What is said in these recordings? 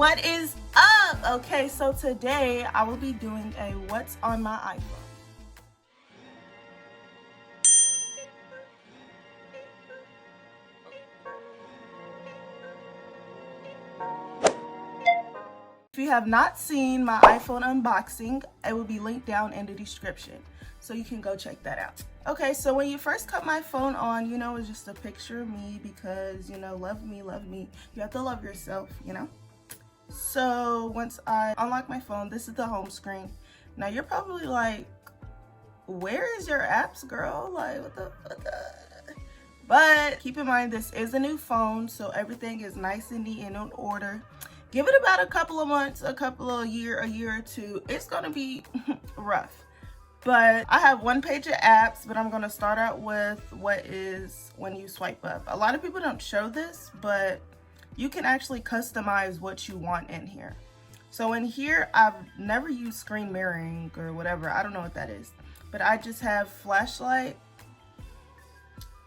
What is up? Okay, so today I will be doing a what's on my iPhone. If you have not seen my iPhone unboxing, it will be linked down in the description, so you can go check that out. Okay, so when you first cut my phone on, it's just a picture of me because, love me, love me. You have to love yourself, So once I unlock my phone, this is the home screen. Now you're probably like, where is your apps, girl? Like, what the? But keep in mind, this is a new phone, so everything is nice and neat and in order. Give it about a couple of months, a year or two. It's gonna be rough. But I have one page of apps, but I'm gonna start out with what is when you swipe up. A lot of people don't show this, but you can actually customize what you want in here. So in here, I've never used screen mirroring or whatever. I don't know what that is, but I just have flashlight.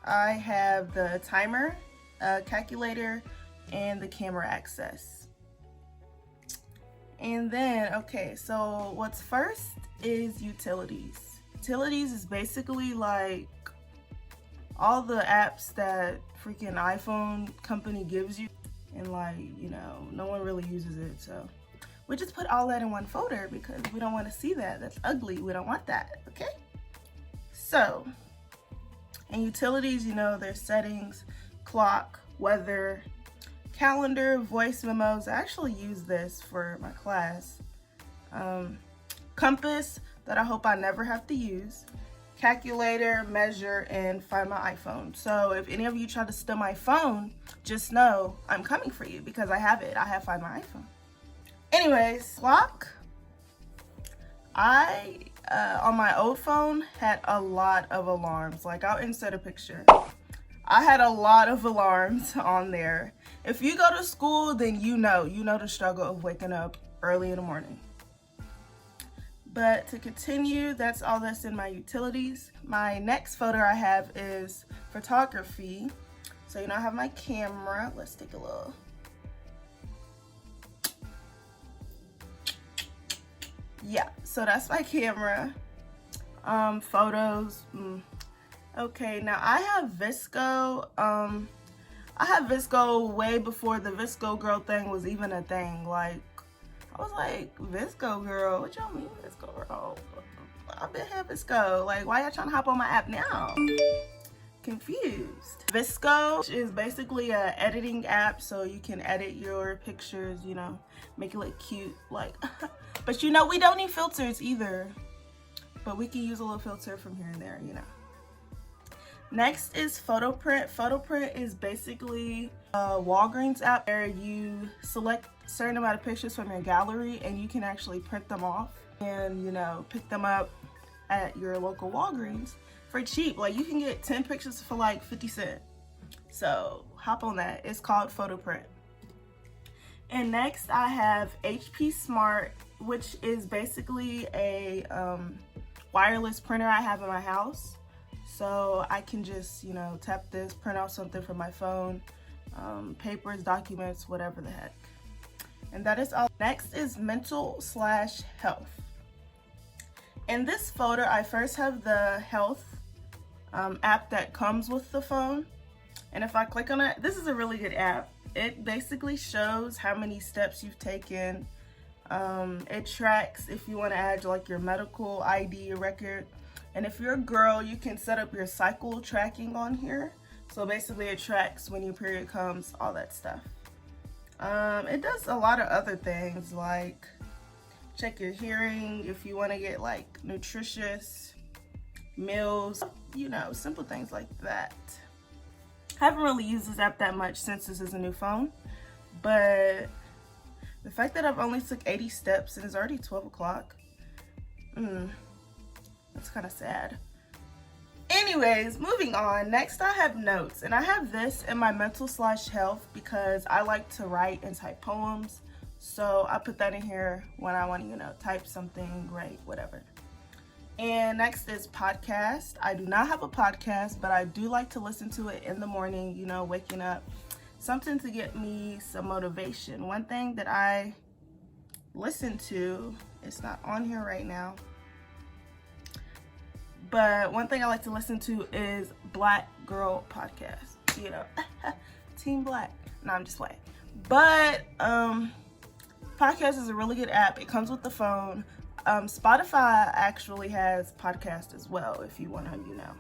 I have the timer, calculator, and the camera access. And then, okay, so what's first is utilities. Utilities is basically like all the apps that freaking iPhone company gives you. And like, no one really uses it, so we just put all that in one folder because we don't want to see that. That's ugly. We don't want that, okay? So, in utilities, there's settings, clock, weather, calendar, voice memos. I actually use this for my class. Compass, that I hope I never have to use. Calculator, measure, and find my iPhone. So if any of you try to steal my phone, just know I'm coming for you because I have it. I have Find My iPhone. Anyways, clock. I, on my old phone, had a lot of alarms. Like, I'll insert a picture. I had a lot of alarms on there. If you go to school, then you know the struggle of waking up early in the morning. But to continue, that's all that's in my utilities. My next folder I have is photography. So, I have my camera. Let's take a little. Yeah, so that's my camera. Photos. Okay, now I have VSCO. I had VSCO way before the VSCO girl thing was even a thing. Like, I was like, VSCO girl? What y'all mean VSCO girl? I've been here VSCO. Like, why y'all trying to hop on my app now? Confused. VSCO is basically a editing app, so you can edit your pictures, make it look cute. Like, but we don't need filters either. But we can use a little filter from here and there, Next is PhotoPrint. PhotoPrint is basically a Walgreens app where you select a certain amount of pictures from your gallery and you can actually print them off and, pick them up at your local Walgreens for cheap. Like, you can get 10 pictures for like 50 cents. So hop on that. It's called PhotoPrint. And next I have HP Smart, which is basically a wireless printer I have in my house. So I can just, tap this, print out something from my phone, papers, documents, whatever the heck. And that is all. Next is mental/health. In this folder, I first have the health app that comes with the phone. And if I click on it, this is a really good app. It basically shows how many steps you've taken. It tracks if you want to add like your medical ID record. And if you're a girl, you can set up your cycle tracking on here. So basically it tracks when your period comes, all that stuff. It does a lot of other things like check your hearing if you want to get like nutritious meals, simple things like that. I haven't really used this app that much since this is a new phone, but the fact that I've only took 80 steps and it's already 12 o'clock, that's kind of sad. Anyways, moving on. Next I have notes, and I have this in my mental/health because I like to write and type poems. So I put that in here when I want to, type something, write, whatever. And next is podcast. I do not have a podcast, but I do like to listen to it in the morning, waking up. something to get me some motivation. One thing that I listen to, it's not on here right now, but one thing I like to listen to is Black Girl Podcast. You know, Team Black. No, I'm just playing. But podcast is a really good app. It comes with the phone. Spotify actually has podcast as well if you want to, you know,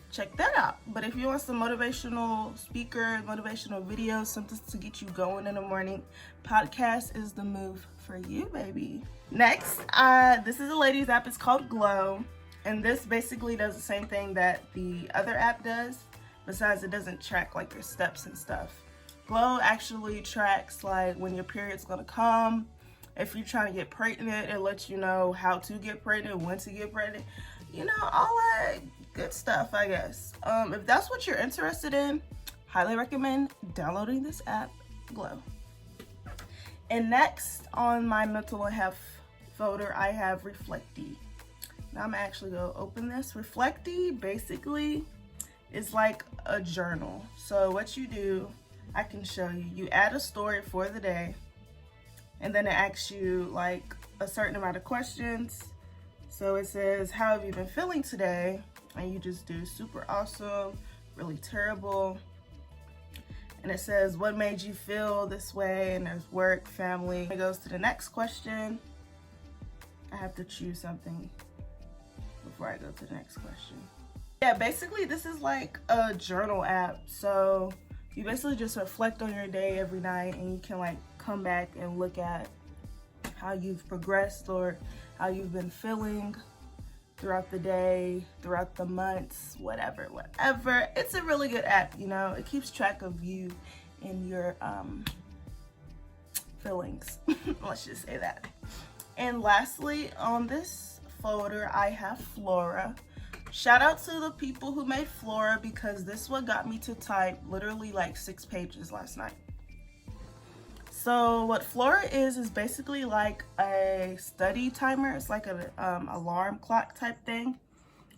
check that out. But if you want some motivational speakers, motivational videos, something to get you going in the morning, podcast is the move for you, baby. Next, this is a ladies app. It's called Glow, and this basically does the same thing that the other app does, besides it doesn't track like your steps and stuff. Glow actually tracks like when your period's gonna come. If you're trying to get pregnant, it lets you know how to get pregnant, when to get pregnant, you know, all that good stuff, I guess. If that's what you're interested in, highly recommend downloading this app, Glow. And next on my mental health folder, I have Reflecti. Now I'm actually gonna open this. Reflecti basically is like a journal. So what you do, I can show you. You add a story for the day, and then it asks you like a certain amount of questions. So it says, how have you been feeling today? And you just do super awesome, really terrible. And it says, what made you feel this way? And there's work, family. It goes to the next question. I have to choose something before I go to the next question. Yeah, basically this is like a journal app. So you basically just reflect on your day every night, and you can like come back and look at how you've progressed or how you've been feeling throughout the day, throughout the months, whatever. It's a really good app, you know. It keeps track of you and your feelings. Let's just say that. And lastly, on this folder, I have Flora. Shout out to the people who made Flora, because this is what got me to type literally like 6 pages last night. So what Flora is basically like a study timer. It's like an alarm clock type thing.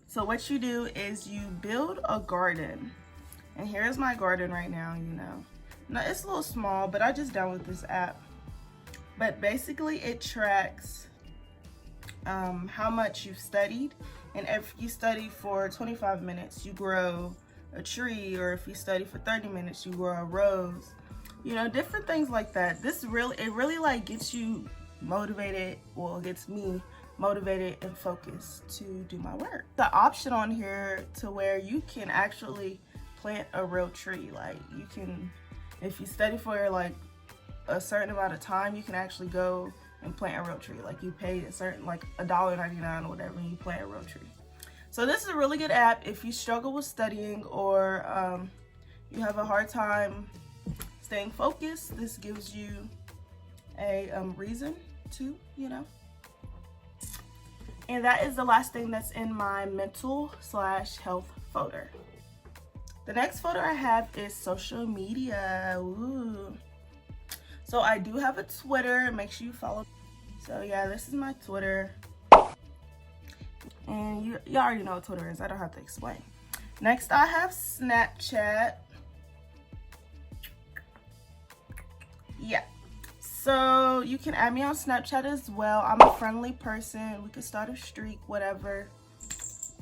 So what you do is you build a garden. And here's my garden right now, you know. Now it's a little small, but I just downloaded this app. But basically it tracks how much you've studied. And if you study for 25 minutes, you grow a tree. Or if you study for 30 minutes, you grow a rose. You know, different things like that. It really like gets you motivated. Well, it gets me motivated and focused to do my work. The option on here to where you can actually plant a real tree. Like you can, if you study for like a certain amount of time, you can actually go and plant a real tree. Like you pay a certain, like $1.99 or whatever, and you plant a real tree. So this is a really good app if you struggle with studying, or you have a hard time staying focused. This gives you a reason to, you know. And that is the last thing that's in my mental/health folder. The next folder I have is social media. Ooh. So I do have a Twitter. Make sure you follow. So yeah, this is my Twitter. And you already know what Twitter is. I don't have to explain. Next I have Snapchat. Yeah, so you can add me on Snapchat as well. I'm a friendly person. We could start a streak, whatever.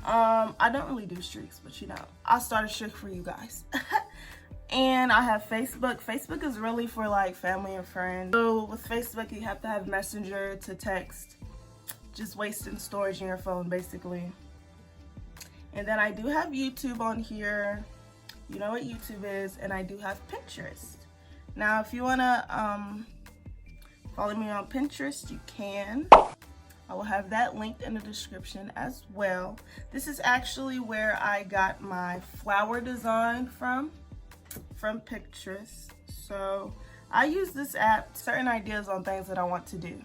I don't really do streaks, but you know, I'll start a streak for you guys. And I have Facebook. Facebook is really for like family and friends. So with Facebook, you have to have Messenger to text. Just wasting storage in your phone, basically. And then I do have YouTube on here. You know what YouTube is. And I do have Pinterest. Now, if you want to follow me on Pinterest, you can. I will have that linked in the description as well. This is actually where I got my flower design from Pinterest. So I use this app, certain ideas on things that I want to do.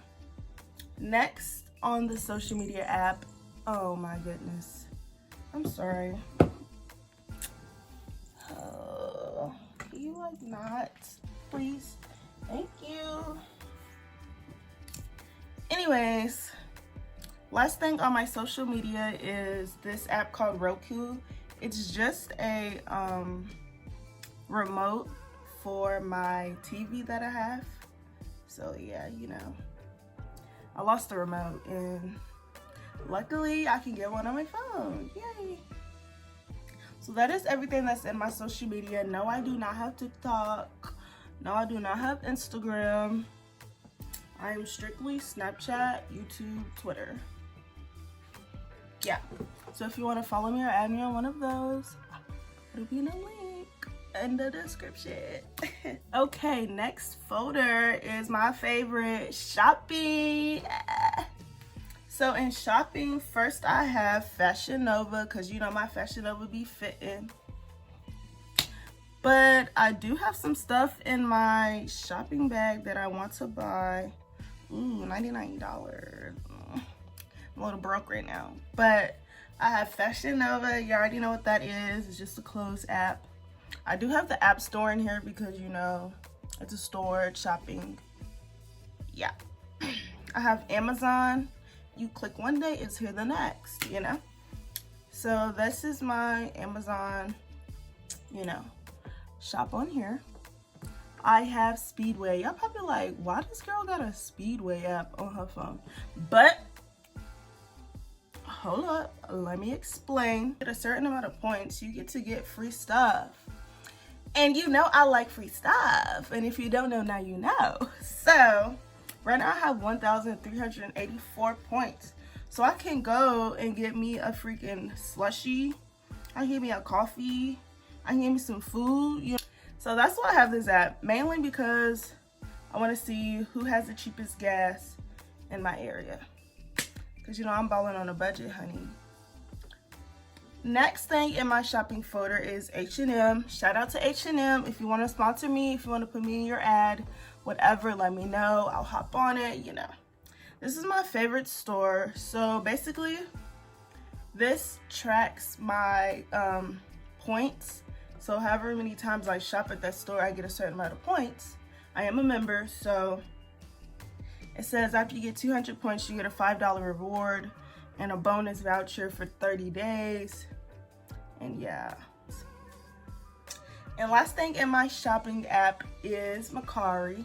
Next on the social media app, oh my goodness, I'm sorry. Can you like not, please? Thank you. Anyways, last thing on my social media is this app called Roku. It's just a remote for my TV that I have. So yeah, you know, I lost the remote and luckily I can get one on my phone. Yay! So that is everything that's in my social media. No, I do not have TikTok. No, I do not have Instagram. I am strictly Snapchat, YouTube, Twitter. Yeah. So if you want to follow me or add me on one of those, it'll be in the link in the description. Okay, next folder is my favorite, shopping. So in shopping, first I have Fashion Nova, because you know my Fashion Nova be fitting. But I do have some stuff in my shopping bag that I want to buy. Ooh, $99. I'm a little broke right now. But I have Fashion Nova. You already know what that is. It's just a clothes app. I do have the app store in here because, you know, it's a store, it's shopping. Yeah. I have Amazon. You click one day, it's here the next, you know? So this is my Amazon, you know, shop on here. I have Speedway. Y'all probably like, why this girl got a Speedway app on her phone? But hold up, let me explain. At a certain amount of points, you get to get free stuff. And you know I like free stuff. And if you don't know, now you know. So right now I have 1,384 points. So I can go and get me a freaking slushie. I can get me a coffee. I can get me some food. You know? So that's why I have this app. Mainly because I want to see who has the cheapest gas in my area. Because you know I'm balling on a budget, honey. Next thing in my shopping folder is H&M. Shout out to H&M. If you want to sponsor me, if you want to put me in your ad, whatever, let me know. I'll hop on it, you know. This is my favorite store. So basically, this tracks my points. So however many times I shop at that store, I get a certain amount of points. I am a member, so it says after you get 200 points, you get a $5 reward and a bonus voucher for 30 days. And yeah. And last thing in my shopping app is MERCARI.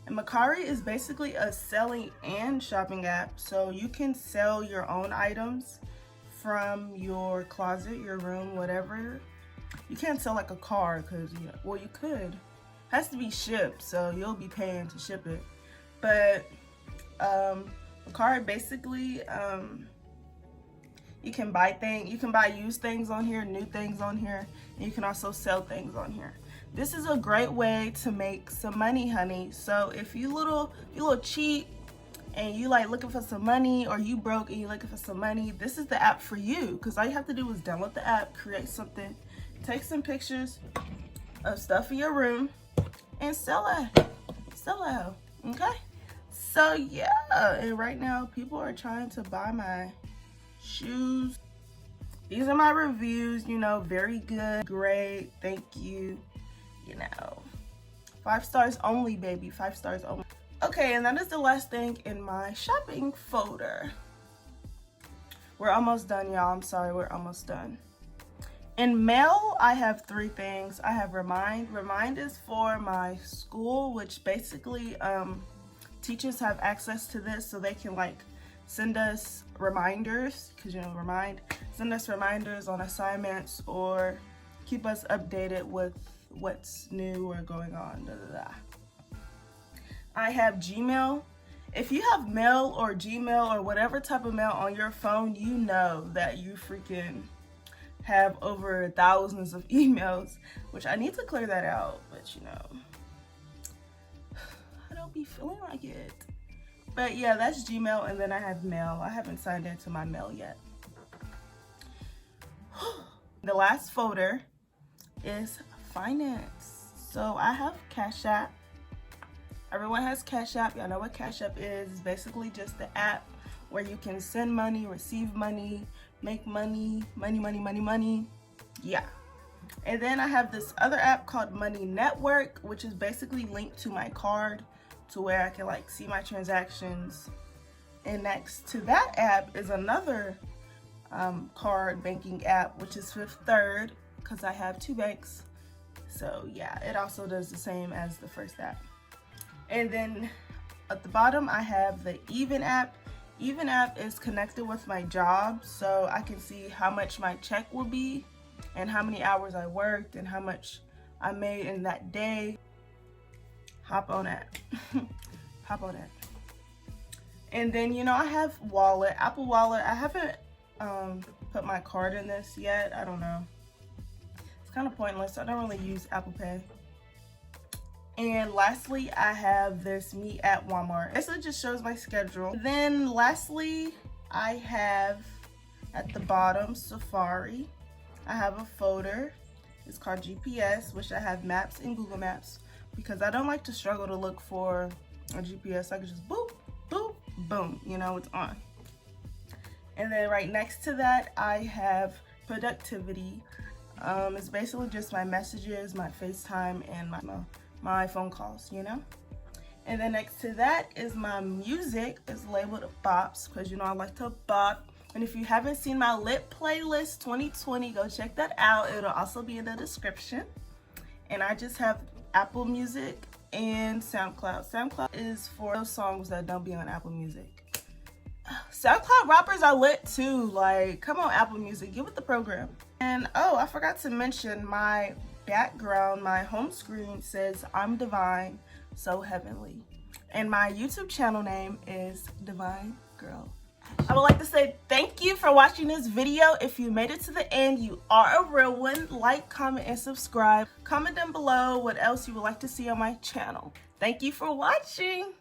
And MERCARI is basically a selling and shopping app. So you can sell your own items from your closet, your room, whatever. You can't sell like a car because, you know, well, you could. It has to be shipped, so you'll be paying to ship it. But MERCARI basically, you can buy used things on here, new things on here, and you can also sell things on here. This is a great way to make some money, honey. So if you little cheap and you like looking for some money, or you broke and you looking for some money, this is the app for you. Because all you have to do is download the app, create something, take some pictures of stuff in your room, and sell it. Okay? So yeah, and right now people are trying to buy my shoes. These are my reviews, you know, very good, great, thank you, you know, 5 stars only, baby, 5 stars only. Okay, and that is the last thing in my shopping folder. We're almost done, y'all. I'm sorry, we're almost done. In mail, I have 3 things. I have Remind. Remind is for my school, which basically teachers have access to this, so they can like send us reminders, because you know, send us reminders on assignments or keep us updated with what's new or going on. I have Gmail. If you have mail or Gmail or whatever type of mail on your phone, you know that you freaking have over thousands of emails, which I need to clear that out, but you know, I don't be feeling like it. But yeah, that's Gmail, and then I have mail. I haven't signed into my mail yet. The last folder is finance. So I have Cash App. Everyone has Cash App. Y'all know what Cash App is. It's basically just the app where you can send money, receive money, make money. Yeah. And then I have this other app called Money Network, which is basically linked to my card to where I can like see my transactions. And next to that app is another card banking app, which is Fifth Third, because I have 2 banks. So yeah, it also does the same as the first app. And then at the bottom, I have the Even app. Even app is connected with my job, so I can see how much my check will be and how many hours I worked and how much I made in that day. Hop on that. Hop on that. And then, you know, I have Wallet, Apple Wallet. I haven't put my card in this yet. I don't know. It's kind of pointless. I don't really use Apple Pay. And lastly, I have this Meet at Walmart. This just shows my schedule. Then lastly, I have at the bottom Safari. I have a folder. It's called GPS, which I have Maps and Google Maps because I don't like to struggle to look for a GPS. I can just boop, boop, boom, you know, it's on. And then right next to that, I have productivity. It's basically just my messages, my FaceTime, and my phone calls, you know. And then next to that is my music. It's labeled bops because, you know, I like to bop. And if you haven't seen my lit playlist 2020, go check that out. It'll also be in the description. And I just have Apple Music and SoundCloud. SoundCloud is for those songs that don't be on Apple Music. SoundCloud rappers are lit too. Like, come on, Apple Music, get with the program. And oh, I forgot to mention my background, my home screen says I'm divine, so heavenly. And my YouTube channel name is Divine Girl. I would like to say thank you for watching this video. If you made it to the end, you are a real one. Like, comment, and subscribe. Comment down below what else you would like to see on my channel. Thank you for watching.